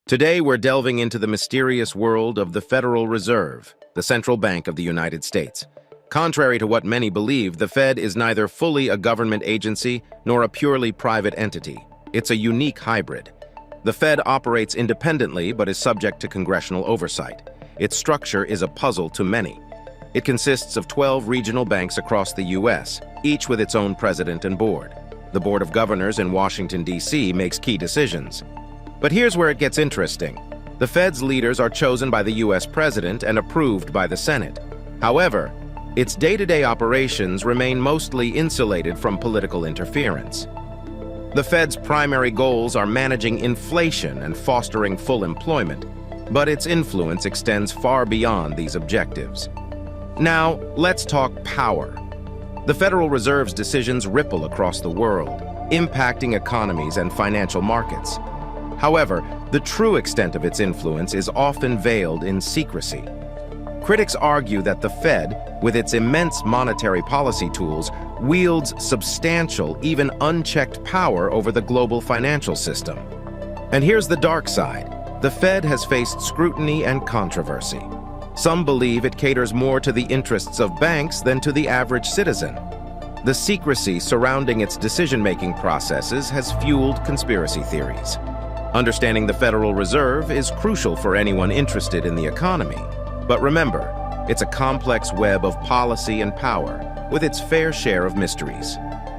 Today, we're delving into the mysterious world of the Federal Reserve, the central bank of the United States. Contrary to what many believe, the Fed is neither fully a government agency nor a purely private entity. It's a unique hybrid. The Fed operates independently but is subject to congressional oversight. Its structure is a puzzle to many. It consists of 12 regional banks across the U.S., each with its own president and board. The Board of Governors in Washington, D.C. makes key decisions. But here's where it gets interesting. The Fed's leaders are chosen by the U.S. president and approved by the Senate. However, its day-to-day operations remain mostly insulated from political interference. The Fed's primary goals are managing inflation and fostering full employment, but its influence extends far beyond these objectives. Now, let's talk power. The Federal Reserve's decisions ripple across the world, impacting economies and financial markets. However, the true extent of its influence is often veiled in secrecy. Critics argue that the Fed, with its immense monetary policy tools, wields substantial, even unchecked power over the global financial system. And here's the dark side. The Fed has faced scrutiny and controversy. Some believe it caters more to the interests of banks than to the average citizen. The secrecy surrounding its decision-making processes has fueled conspiracy theories. Understanding the Federal Reserve is crucial for anyone interested in the economy. But remember, it's a complex web of policy and power, with its fair share of mysteries.